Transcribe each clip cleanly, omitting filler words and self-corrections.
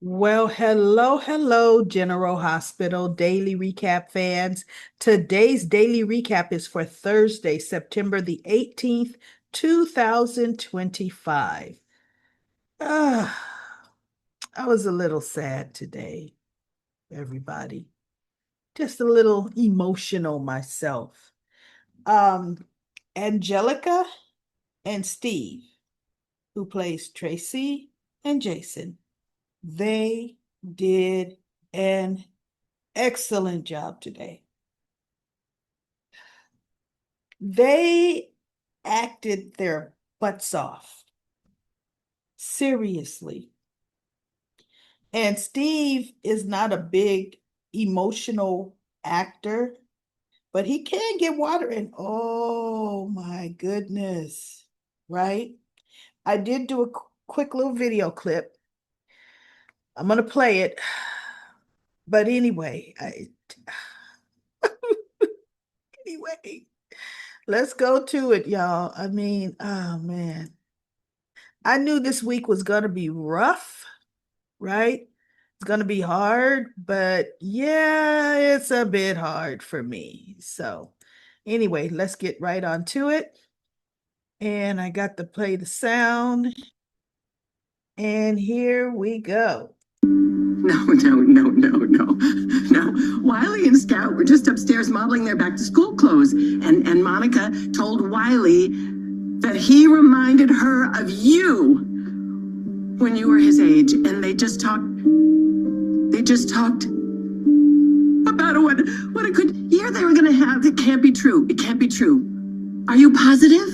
Well, hello, General Hospital Daily Recap fans. Today's daily recap is for Thursday, September the 18th, 2025. Ah, I was a little sad today, everybody. Just a little emotional myself. Um, Angelica and Steve, who plays Tracy and Jason, they did an excellent job today. They acted their butts off, seriously. And Steve is not a big emotional actor, but he can get water in. Oh my goodness, right? I did do a quick little video clip. I'm going to play it. But anyway, let's go to it, y'all. I mean, oh man. I knew this week was going to be rough, right? It's going to be hard, but yeah, it's a bit hard for me. So, anyway, let's get right on to it. And I got to play the sound. And here we go. No. Wiley and Scout were just upstairs modeling their back to school clothes. And Monica told Wiley that he reminded her of you when you were his age. And they just talked about what a good year they were going to have. It can't be true. It can't be true. Are you positive?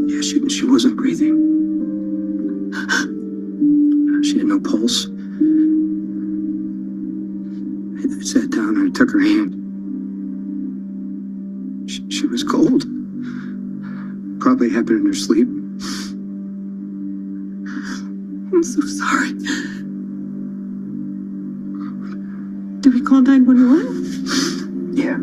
Yeah, she wasn't breathing. She had no pulse. I sat down and I took her hand. She was cold. Probably happened in her sleep. I'm so sorry. Did we call 911? Yeah.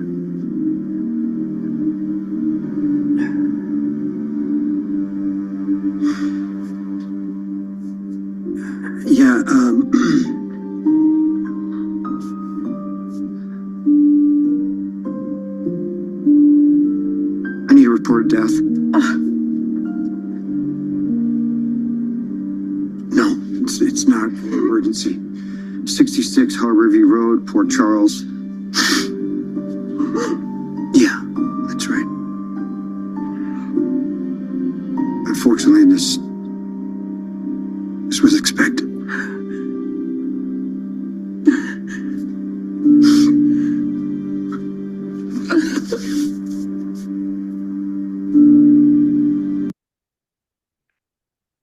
Yeah, I need a report of death. No, it's not an emergency. 66 Harborview Road, Port Charles. Yeah, that's right. Unfortunately, this was expected.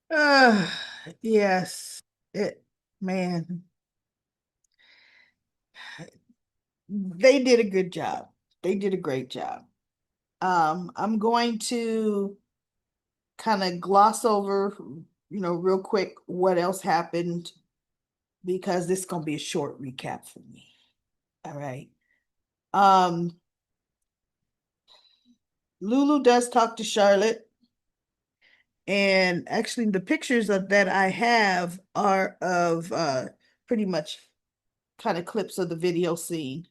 Uh, yes, man, they did a good job. They did a great job. I'm going to kind of gloss over, real quick what else happened because this is going to be a short recap for me. All right. Um, Lulu does talk to Charlotte, and actually the pictures that I have are of pretty much kind of clips of the video scene.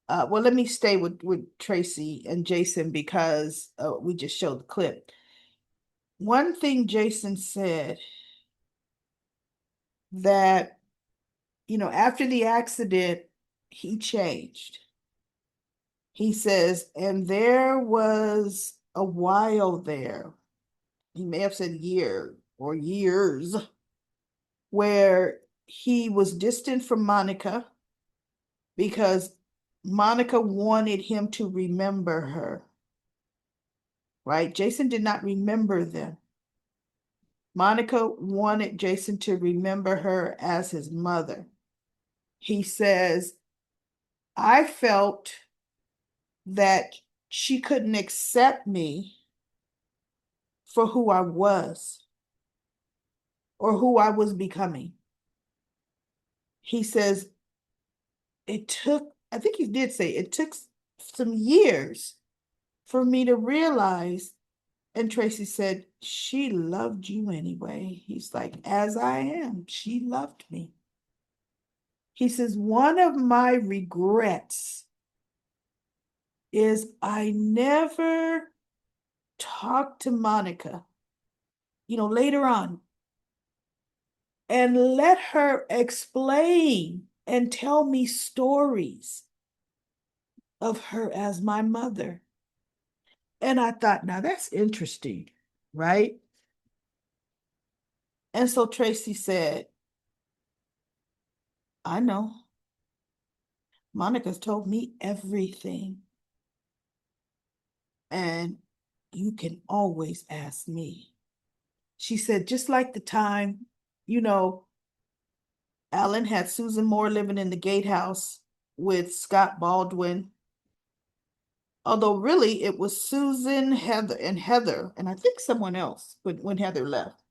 Well, let me stay with Tracy and Jason because we just showed the clip. One thing Jason said that, after the accident, he changed. He says, and there was a while there, he may have said year or years, where he was distant from Monica because Monica wanted him to remember her, right? Jason did not remember them. Monica wanted Jason to remember her as his mother. He says, I felt that she couldn't accept me for who I was or who I was becoming. He says, I think he did say, it took some years for me to realize And Tracy said, she loved you anyway. He's like, as I am, she loved me. He says, one of my regrets is I never talked to Monica, later on, and let her explain and tell me stories of her as my mother. And I thought, now that's interesting, right? And so Tracy said, I know. Monica's told me everything. And you can always ask me. She said, just like the time, you know, Alan had Susan Moore living in the gatehouse with Scott Baldwin. Although really it was Susan, Heather, and I think someone else when Heather left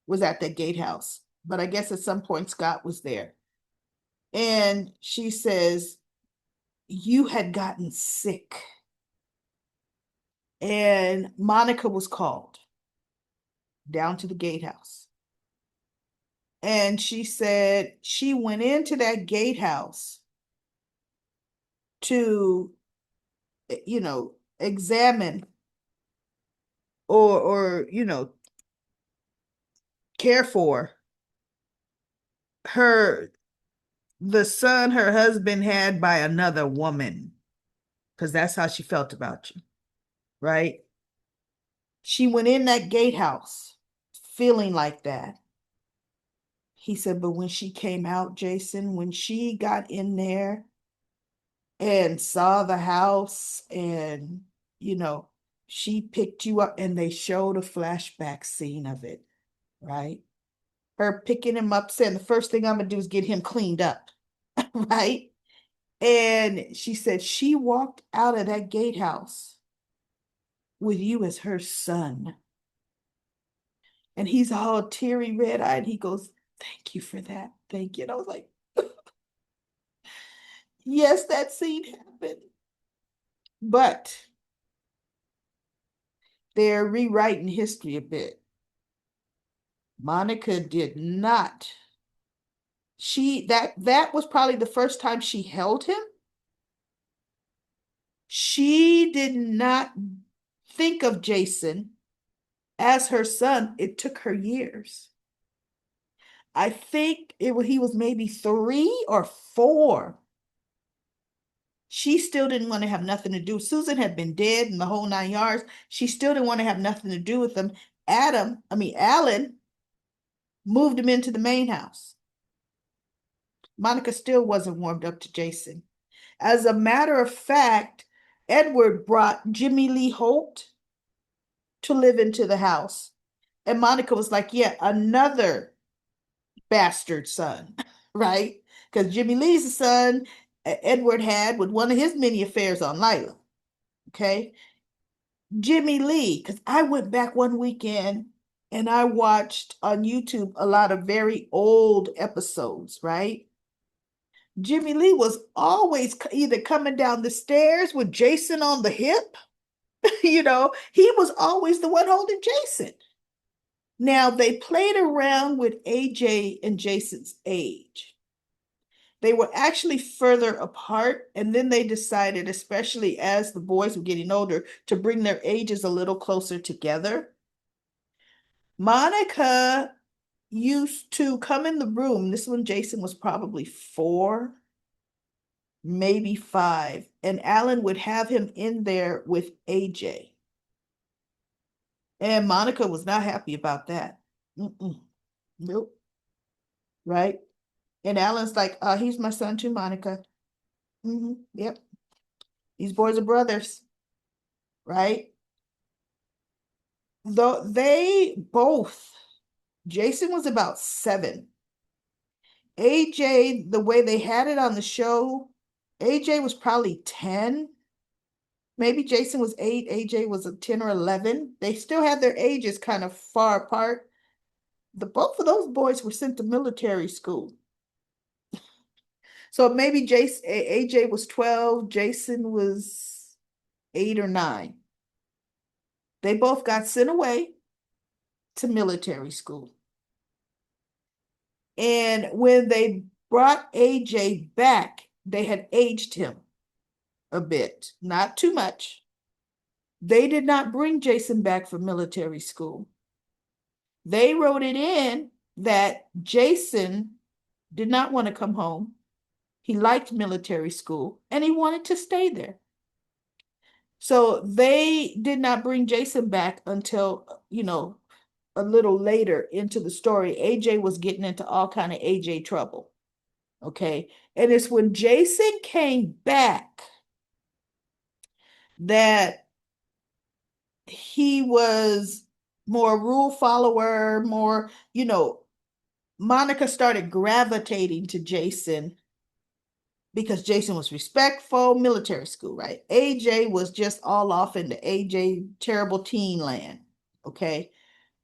was at that gatehouse. But I guess at some point Scott was there. And she says, you had gotten sick. And Monica was called down to the gatehouse. And she said she went into that gatehouse to, examine or care for her, the son her husband had by another woman, because that's how she felt about you, right? She went in that gatehouse feeling like that. He said, but when she came out, Jason, when she got in there and saw the house and, she picked you up and they showed a flashback scene of it, right? Her picking him up, saying, the first thing I'm going to do is get him cleaned up, right? And she said she walked out of that gatehouse with you as her son. And he's all teary red eyed. He goes, thank you for that. Thank you. And I was like, yes, that scene happened. But they're rewriting history a bit. Monica did not. That was probably the first time she held him. She did not think of Jason as her son. It took her years. I think he was maybe 3 or 4. She still didn't want to have nothing to do. Susan had been dead in the whole 9 yards. She still didn't want to have nothing to do with them. Alan moved him into the main house. Monica still wasn't warmed up to Jason. As a matter of fact, Edward brought Jimmy Lee Holt to live into the house. And Monica was like, yeah, another bastard son, right? Because Jimmy Lee's the son Edward had with one of his many affairs on Lila. Okay. Jimmy Lee, because I went back one weekend and I watched on YouTube a lot of very old episodes, right? Jimmy Lee was always either coming down the stairs with Jason on the hip, he was always the one holding Jason. Now, they played around with AJ and Jason's age. They were actually further apart, and then they decided, especially as the boys were getting older, to bring their ages a little closer together. Monica used to come in the room. This one, Jason was probably 4, maybe 5, and Alan would have him in there with AJ. And Monica was not happy about that. Nope. Right? And Alan's like, he's my son too, Monica. Yep. These boys are brothers, right? Though Jason was about 7. AJ, the way they had it on the show, AJ was probably 10. Maybe Jason was 8, AJ was a 10 or 11. They still had their ages kind of far apart. Both of those boys were sent to military school. So maybe AJ was 12, Jason was 8 or 9. They both got sent away to military school. And when they brought AJ back, they had aged him a bit, not too much. They did not bring Jason back from military school. They wrote it in that Jason did not want to come home. He liked military school and he wanted to stay there. So they did not bring Jason back until, a little later into the story. AJ was getting into all kind of AJ trouble. Okay. And it's when Jason came back that he was more rule follower, more, Monica started gravitating to Jason because Jason was respectful, military school, right? AJ was just all off into AJ terrible teen land. Okay.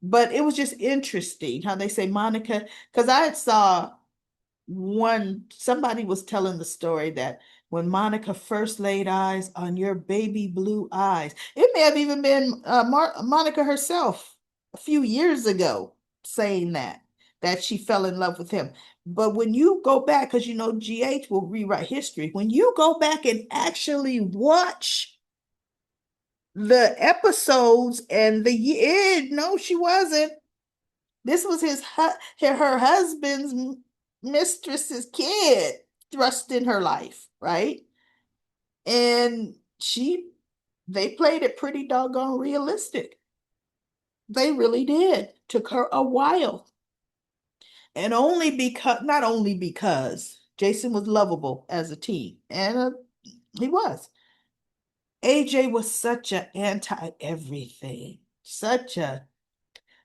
But it was just interesting how they say Monica, because I saw somebody was telling the story that when Monica first laid eyes on your baby blue eyes, it may have even been Monica herself a few years ago saying that she fell in love with him. But when you go back, because GH will rewrite history, when you go back and actually watch the episodes and the year, no, she wasn't. This was her husband's mistress's kid thrust in her life, right? And they played it pretty doggone realistic. They really did. Took her a while. And not only because Jason was lovable as a teen, and he was. AJ was such an anti-everything,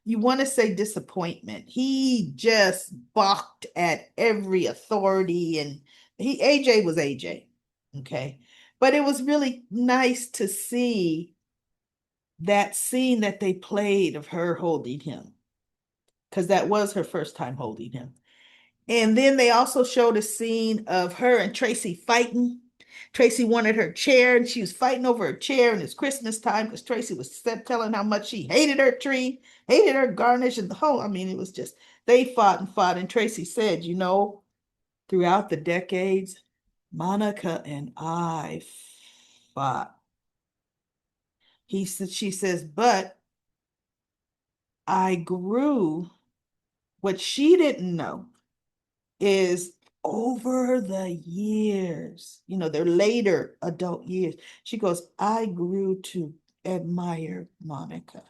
you want to say disappointment. He just balked at every authority, and AJ was AJ. Okay. But it was really nice to see that scene that they played of her holding him, because that was her first time holding him. And then they also showed a scene of her and Tracy fighting. Tracy wanted her chair and she was fighting over her chair, and it's Christmas time because Tracy was telling how much she hated her tree, hated her garnish, and the whole, it was just, they fought and fought. And Tracy said, throughout the decades, Monica and I fought. She says, but I grew. What she didn't know is over the years, their later adult years, she goes, I grew to admire Monica.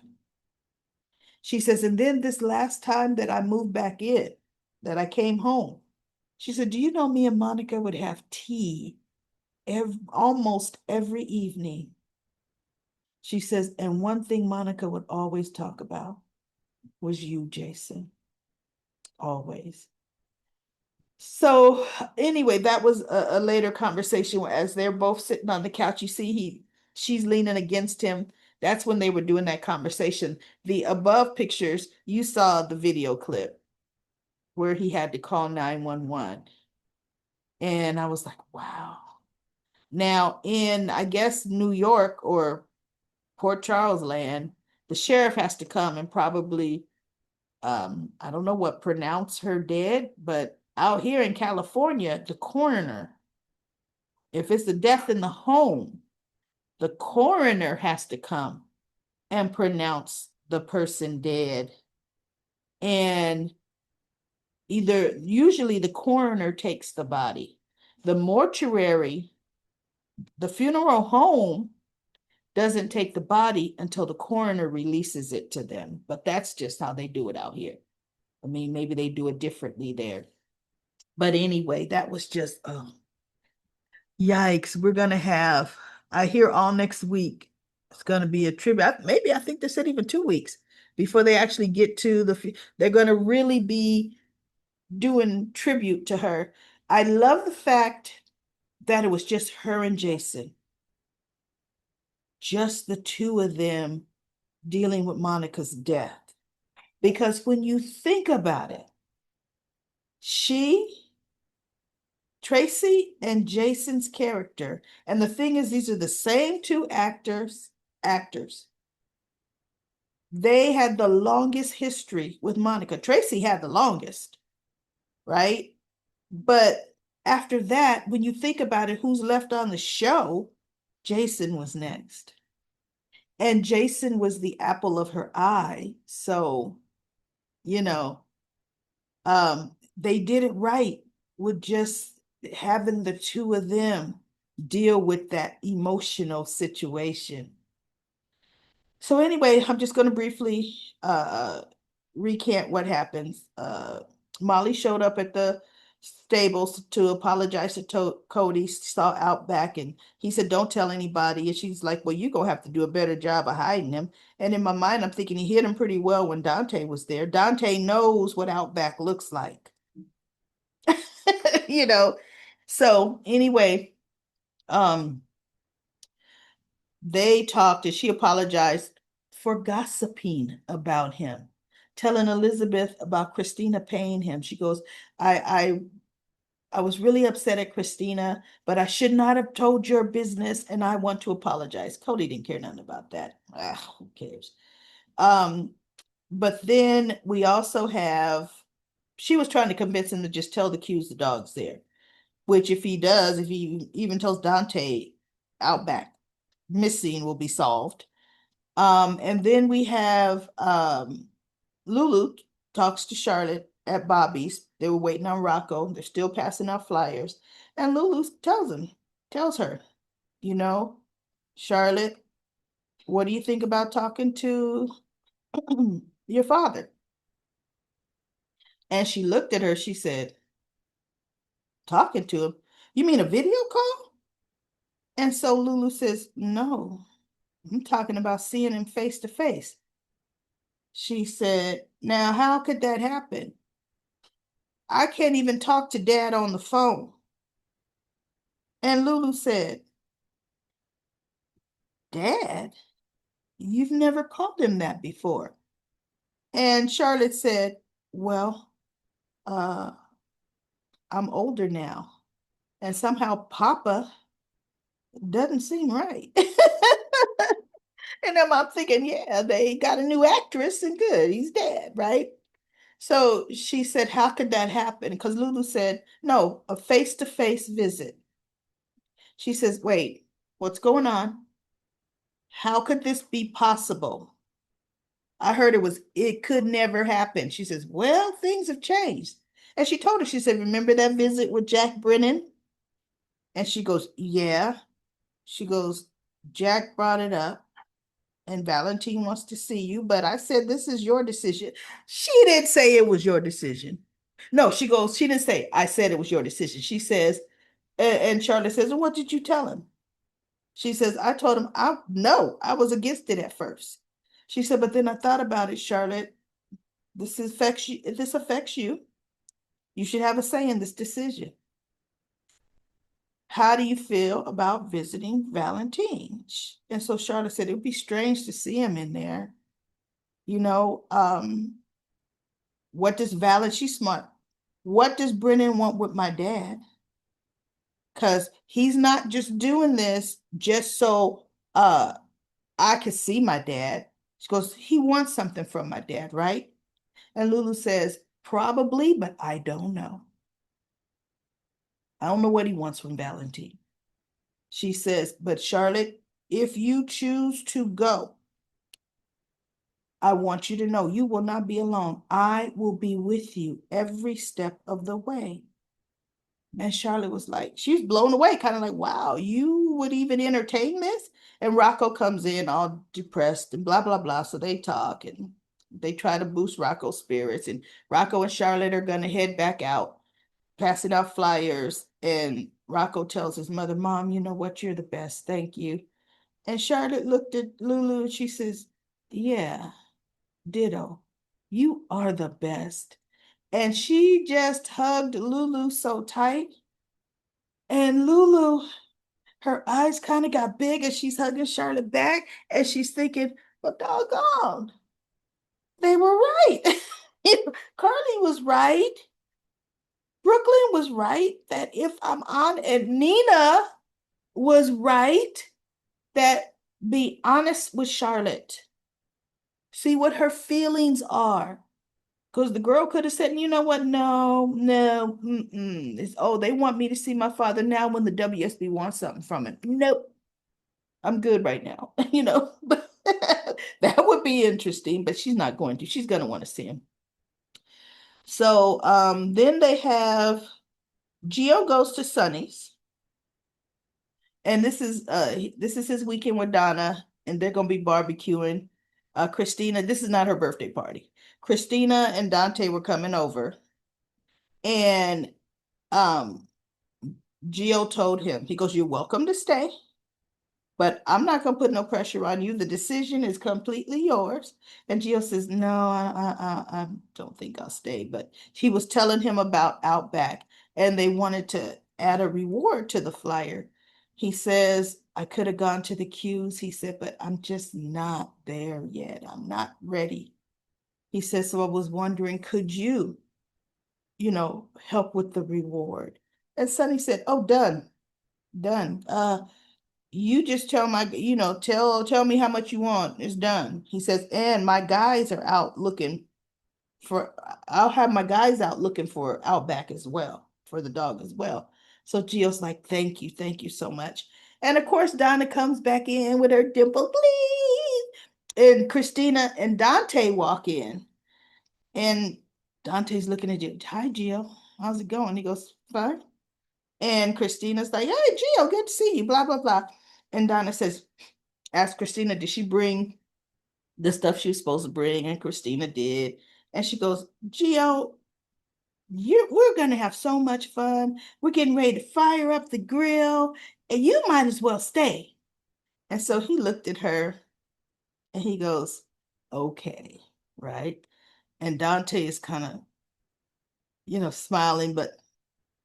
She says, and then this last time that I moved back in, that I came home, she said, do you know me and Monica would have tea almost every evening? She says, and one thing Monica would always talk about was you, Jason. Always. So anyway, that was a later conversation as they're both sitting on the couch. You see, she's leaning against him. That's when they were doing that conversation. The above pictures, you saw the video clip where he had to call 911. And I was like, wow. Now in, I guess, New York or Port Charles land, the sheriff has to come and probably, I don't know what, pronounce her dead, but out here in California, the coroner, if it's a death in the home, the coroner has to come and pronounce the person dead. And usually the coroner takes the body. The mortuary, the funeral home doesn't take the body until the coroner releases it to them. But that's just how they do it out here. Maybe they do it differently there. But anyway, that was just, yikes. We're going to have, I hear all next week, it's going to be a tribute. Maybe I think they said even 2 weeks before they actually get to they're going to really be doing tribute to her. I love the fact that it was just her and Jason, just the two of them dealing with Monica's death. Because when you think about it, Tracy and Jason's character, and the thing is, these are the same two actors. They had the longest history with Monica. Tracy had the longest, right? But after that, when you think about it, who's left on the show? Jason was next. And Jason was the apple of her eye. So, you know, they did it right with just having the two of them deal with that emotional situation. So anyway, I'm just going to briefly recant what happens. Molly showed up at the stables to apologize to Cody, saw Outback, and he said, "Don't tell anybody." And she's like, "Well, you're going to have to do a better job of hiding him." And in my mind, I'm thinking he hid him pretty well when Dante was there. Dante knows what Outback looks like, you know. So anyway, um, they talked and she apologized for gossiping about him, telling Elizabeth about Christina paying him. She goes, I was really upset at Christina, but I should not have told your business and I want to apologize. Cody didn't care nothing about that. Who cares? Um, but then we also have, she was trying to convince him to just tell the Q's the dog's there, which if he does, if he even tells Dante Outback missing will be solved. And then we have Lulu talks to Charlotte at Bobby's. They were waiting on Rocco. They're still passing out flyers. And Lulu tells her, you know, Charlotte, what do you think about talking to your father? And she looked at her, she said, talking to him? You mean a video call? And so Lulu says, no, I'm talking about seeing him face to face. She said, now how could that happen? I can't even talk to dad on the phone. And Lulu said, Dad, you've never called him that before. And Charlotte said, well, uh, I'm older now. And somehow Papa doesn't seem right. And I'm thinking, yeah, they got a new actress and good, he's dead, right? So she said, how could that happen? Because Lulu said, no, a face-to-face visit. She says, wait, what's going on? How could this be possible? I heard it could never happen. She says, well, things have changed. And she told her, she said, remember that visit with Jack Brennan? And she goes, yeah. She goes, Jack brought it up and Valentine wants to see you, but I said, this is your decision. She didn't say it was your decision. No, she goes, she didn't say, I said it was your decision. She says, and Charlotte says, and what did you tell him? She says, I told him, I was against it at first. She said, but then I thought about it, Charlotte. This affects you. This affects you. You should have a say in this decision. How do you feel about visiting Valentine? And so Charlotte said, it would be strange to see him in there. You know, what does Valentine, she's smart. What does Brennan want with my dad? Because he's not just doing this just so I could see my dad. She goes, he wants something from my dad, right? And Lulu says, probably, but I don't know. I don't know what he wants from Valentine. She says, but Charlotte, if you choose to go, I want you to know you will not be alone. I will be with you every step of the way. And Charlotte was like, she's blown away, kind of like, wow, you would even entertain this? And Rocco comes in all depressed and blah, blah, blah. So they talk and they try to boost Rocco's spirits. And Rocco and Charlotte are going to head back out, passing out flyers. And Rocco tells his mother, Mom, you know what? You're the best. Thank you. And Charlotte looked at Lulu and she says, yeah, ditto. You are the best. And she just hugged Lulu so tight. And Lulu, her eyes kind of got big as she's hugging Charlotte back, and she's thinking, well, doggone, they were right. Carly was right. Brooklyn was right that if I'm on, and Nina was right that be honest with Charlotte. See what her feelings are. Because the girl could have said, you know what? No, no, It's, oh, they want me to see my father now when the WSB wants something from him. Nope, I'm good right now. But that would be interesting, but she's not going to. She's going to want to see him. So then they have Gio goes to Sonny's, and this is his weekend with Donna, and they're gonna be barbecuing. Christina, this is not her birthday party. Christina and Dante were coming over, and um Gio told him, he goes, "You're welcome to stay, but I'm not gonna put no pressure on you. The decision is completely yours." And Gio says, "No, I don't think I'll stay." But he was telling him about Outback, and they wanted to add a reward to the flyer. He says, "I could have gone to the queues," he said, "but I'm just not there yet. I'm not ready." He says, "So I was wondering, could you help with the reward?" And Sonny said, "Oh, done, done. You just tell tell me how much you want. It's done." He says, "And my guys are out looking for, I'll have my guys out looking for Outback as well, for the dog as well." So Gio's like, thank you so much." And of course, Donna comes back in with her dimple, please. And Christina and Dante walk in, and Dante's looking at you. "Hi, Gio. How's it going?" He goes, "Fine." And Christina's like, "Hey, Gio, good to see you, blah, blah, blah." And Donna says, asked Christina, did she bring the stuff she was supposed to bring? And Christina did. And she goes, "Gio, we're going to have so much fun. We're getting ready to fire up the grill, and you might as well stay." And so he looked at her and he goes, "Okay, right?" And Dante is kind of, smiling, but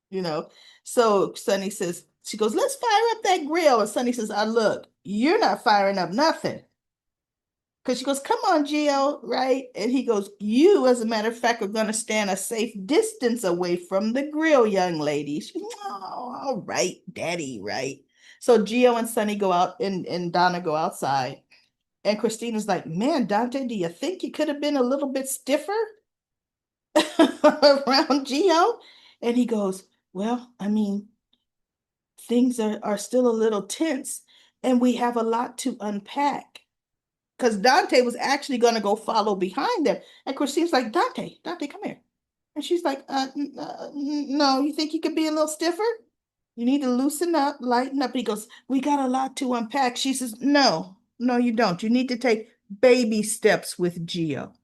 you know. So Sonny says, she goes, "Let's fire up that grill." And Sonny says, look, you're not firing up nothing." Because she goes, "Come on, Gio," right? And he goes, "You, as a matter of fact, are going to stand a safe distance away from the grill, young lady." She goes, "Oh, all right, daddy, right?" So Gio and Sonny go out, and Donna go outside. And Christina's like, "Man, Dante, do you think you could have been a little bit stiffer around Gio?" And he goes, "Well, I mean, things are still a little tense, and we have a lot to unpack." Because Dante was actually going to go follow behind them. And Christine's like, Dante, come here." And she's like, no, you think you could be a little stiffer? You need to loosen up, lighten up." He goes, "We got a lot to unpack." She says, "No, no, you don't. You need to take baby steps with Gio."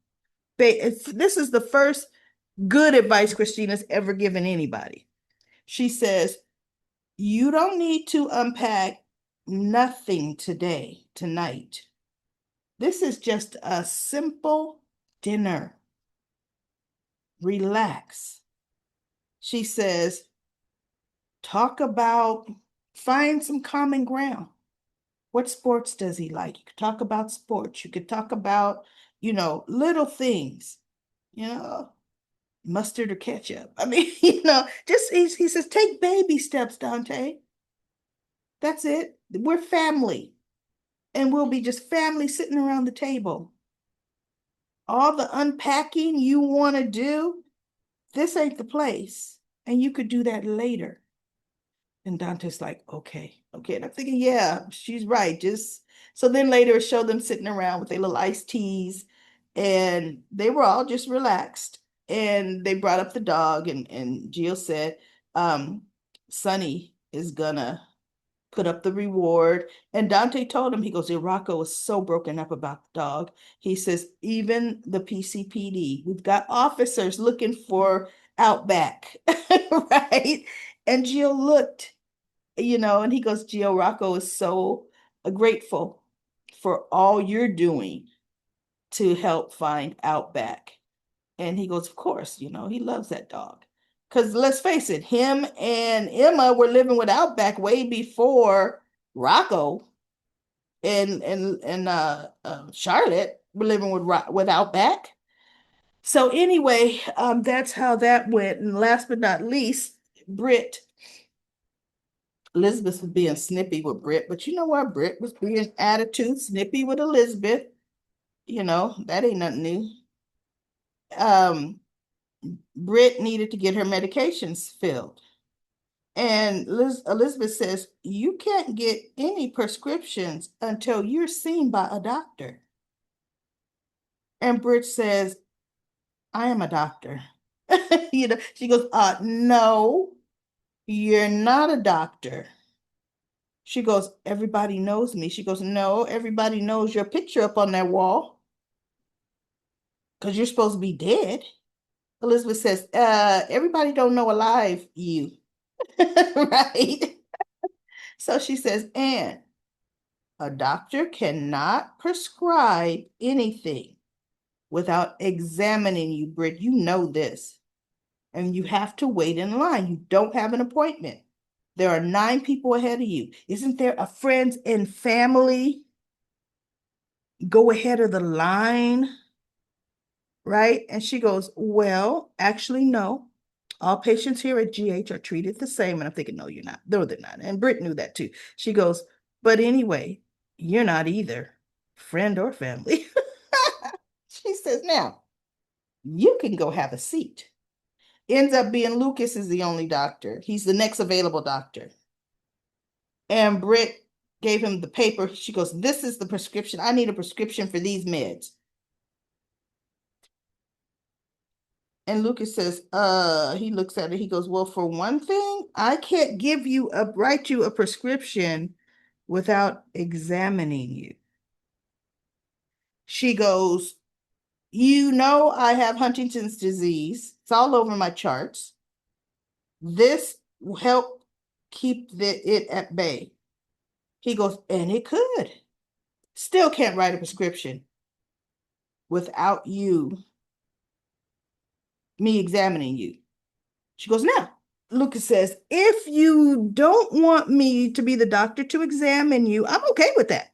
This is the first good advice Christina's ever given anybody. She says, "You don't need to unpack nothing tonight. This is just a simple dinner. Relax." She says, find some common ground. What sports does he like? You could talk about sports. You could talk about, little things, you know, mustard or ketchup. I mean, just he says, take baby steps, Dante. That's it. We're family, and we'll be just family sitting around the table. All the unpacking you want to do, this ain't the place. And you could do that later. And Dante's like, okay, okay. And I'm thinking, yeah, she's right. Just so then later it showed them sitting around with their little iced teas, and they were all just relaxed. And they brought up the dog, and Gio said, Sonny is gonna put up the reward. And Dante told him, he goes, Rocco is so broken up about the dog. He says, even the PCPD, we've got officers looking for Outback, right? And Gio looked, and he goes, "Gio, Rocco is so grateful for all you're doing to help find Outback." And he goes, "Of course, he loves that dog." Because let's face it, him and Emma were living with Outback way before Rocco and Charlotte were living with Outback. So anyway, that's how that went. And last but not least, Britt. Elizabeth was being snippy with Britt, but you know what? Britt was being attitude snippy with Elizabeth. that ain't nothing new. Um, Britt needed to get her medications filled. And Elizabeth says, you can't get any prescriptions until you're seen by a doctor. And Britt says, I am a doctor. She goes, no, you're not a doctor. She goes, everybody knows me. She goes, no, everybody knows your picture up on that wall because you're supposed to be dead. Elizabeth says, everybody don't know alive you. Right? So she says, and a doctor cannot prescribe anything without examining you, Britt. You know this. And you have to wait in line. You don't have an appointment. There are 9 people ahead of you. Isn't there a friends and family go ahead of the line? Right? And she goes, well, actually, no. All patients here at GH are treated the same. And I'm thinking, no, you're not. No, they're not. And Britt knew that too. She goes, but anyway, you're not either, friend or family. She says, now, you can go have a seat. Ends up being Lucas is the only doctor. He's the next available doctor. And Britt gave him the paper. She goes, this is the prescription. I need a prescription for these meds. And Lucas says, he looks at it. He goes, well, for one thing, I can't write you a prescription without examining you. She goes, I have Huntington's disease. It's all over my charts. This will help keep it at bay. He goes, and it could. Still can't write a prescription without me examining you. She goes, now, Lucas says, if you don't want me to be the doctor to examine you, I'm okay with that.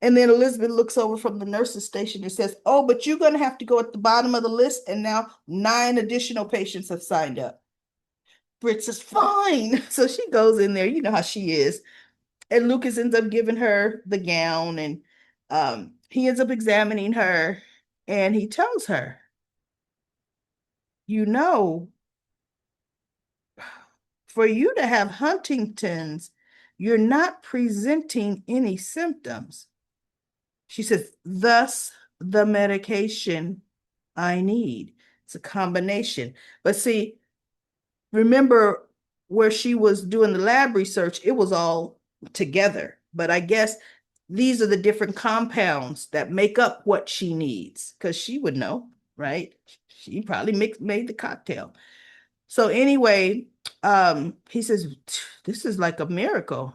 And then Elizabeth looks over from the nurse's station and says, oh, but you're going to have to go at the bottom of the list. And now 9 additional patients have signed up. Britt says, fine. So she goes in there. You know how she is. And Lucas ends up giving her the gown, and he ends up examining her, and he tells her, you know, for you to have Huntington's, you're not presenting any symptoms. She says, thus the medication I need. It's a combination. But see, remember where she was doing the lab research, it was all together. But I guess these are the different compounds that make up what she needs, because she would know, right? She probably made the cocktail. So anyway, he says, this is like a miracle.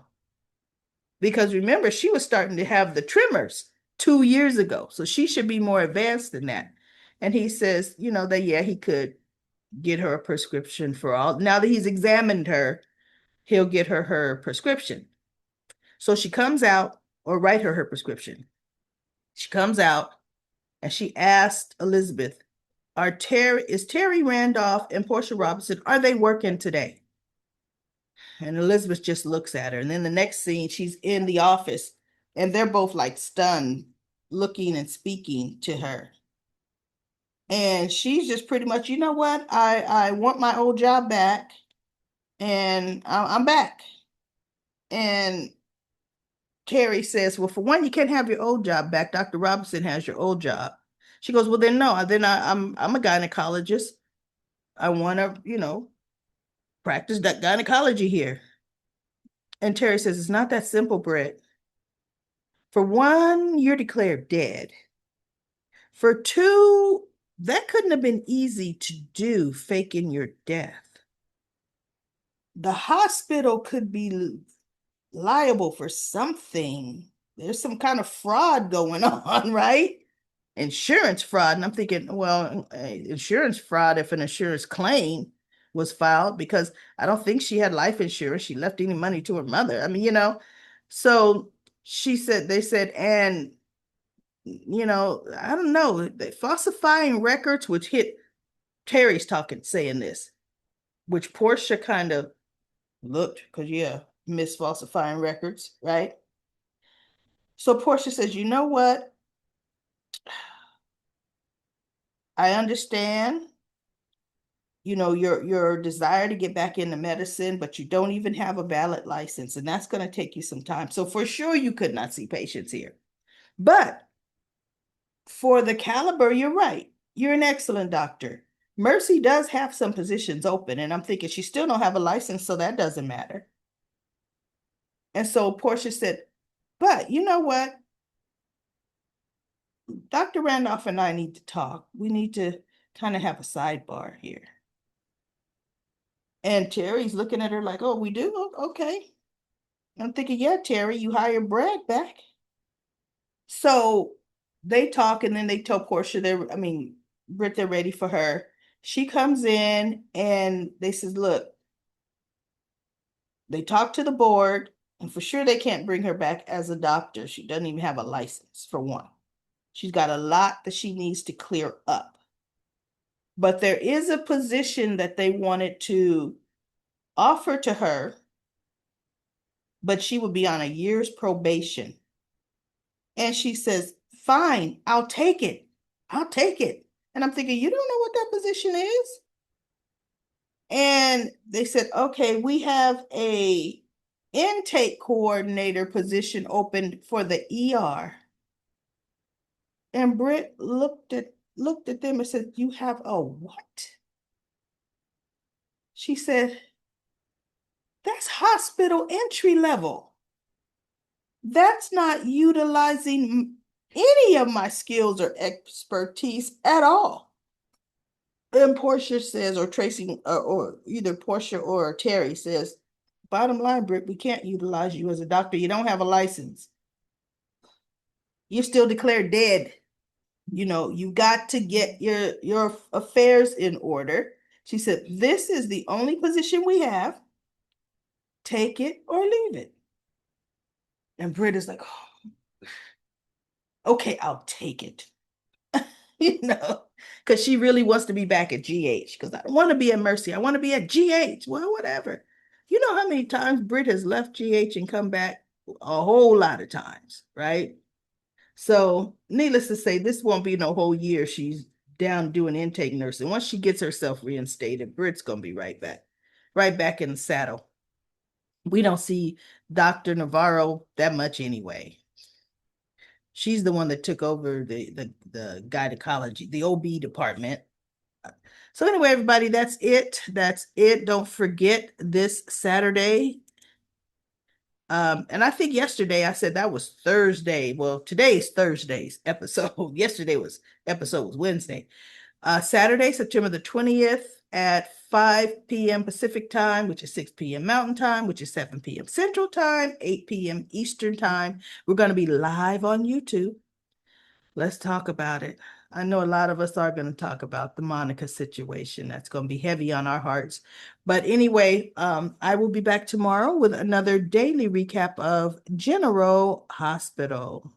Because remember, she was starting to have the tremors 2 years ago. So she should be more advanced than that. And he says, that, yeah, he could get her a prescription for all. Now that he's examined her, he'll get her prescription. So she comes out, or write her prescription. She comes out and she asked Elizabeth, is Terry Randolph and Portia Robinson, are they working today? And Elizabeth just looks at her. And then the next scene, she's in the office and they're both like stunned, looking and speaking to her. And she's just pretty much, you know what? I want my old job back, and I'm back. And Terry says, well, for one, you can't have your old job back. Dr. Robinson has your old job. She goes, well, then no, then I'm a gynecologist. I want to, practice that gynecology here. And Terry says, it's not that simple, Britt. For one, you're declared dead. For two, that couldn't have been easy to do, faking your death. The hospital could be liable for something. There's some kind of fraud going on, right? Insurance fraud. And I'm thinking, well, insurance fraud if an insurance claim was filed, because I don't think she had life insurance. She left any money to her mother. I mean, so they said, and, I don't know, falsifying records, which hit Terry's saying this, which Portia kind of looked, because, yeah, miss falsifying records, right? So Portia says, you know what? I understand, your desire to get back into medicine, but you don't even have a valid license, and that's going to take you some time. So for sure you could not see patients here. But for the caliber, you're right. You're an excellent doctor. Mercy does have some positions open, and I'm thinking she still don't have a license, so that doesn't matter. And so Portia said, but you know what? Dr. Randolph and I need to talk. We need to kind of have a sidebar here. And Terry's looking at her like, oh, we do? Okay. I'm thinking, yeah, Terry, you hired Brad back. So they talk, and then they tell Portia Britt, they're ready for her. She comes in and they says, look, they talk to the board, and for sure they can't bring her back as a doctor. She doesn't even have a license, for one. She's got a lot that she needs to clear up. But there is a position that they wanted to offer to her, but she would be on a year's probation. And she says, fine, I'll take it. I'll take it. And I'm thinking, you don't know what that position is? And they said, okay, we have a intake coordinator position open for the ER. And Britt looked at them and said, you have a what? She said, that's hospital entry level. That's not utilizing any of my skills or expertise at all. And Portia says, or Tracy, or either Portia or Terry says, bottom line, Britt, we can't utilize you as a doctor. You don't have a license. You're still declared dead. You got to get your affairs in order. She said, this is the only position we have. Take it or leave it. And Britt is like, oh, okay, I'll take it. Because she really wants to be back at GH. Because I don't want to be at Mercy. I want to be at GH. Well, whatever. You know how many times Britt has left GH and come back? A whole lot of times, right? So, needless to say, this won't be no whole year she's down doing intake nursing. Once she gets herself reinstated, Britt's going to be right back in the saddle. We don't see Dr. Navarro that much anyway. She's the one that took over the gynecology, the OB department. So anyway, everybody, that's it. Don't forget this Saturday. And I think yesterday I said that was Thursday. Well, today's Thursday's episode. Episode was Wednesday. Saturday, September the 20th at 5 p.m. Pacific time, which is 6 p.m. Mountain time, which is 7 p.m. Central time, 8 p.m. Eastern time. We're going to be live on YouTube. Let's talk about it. I know a lot of us are going to talk about the Monica situation. That's going to be heavy on our hearts. But anyway, I will be back tomorrow with another daily recap of General Hospital.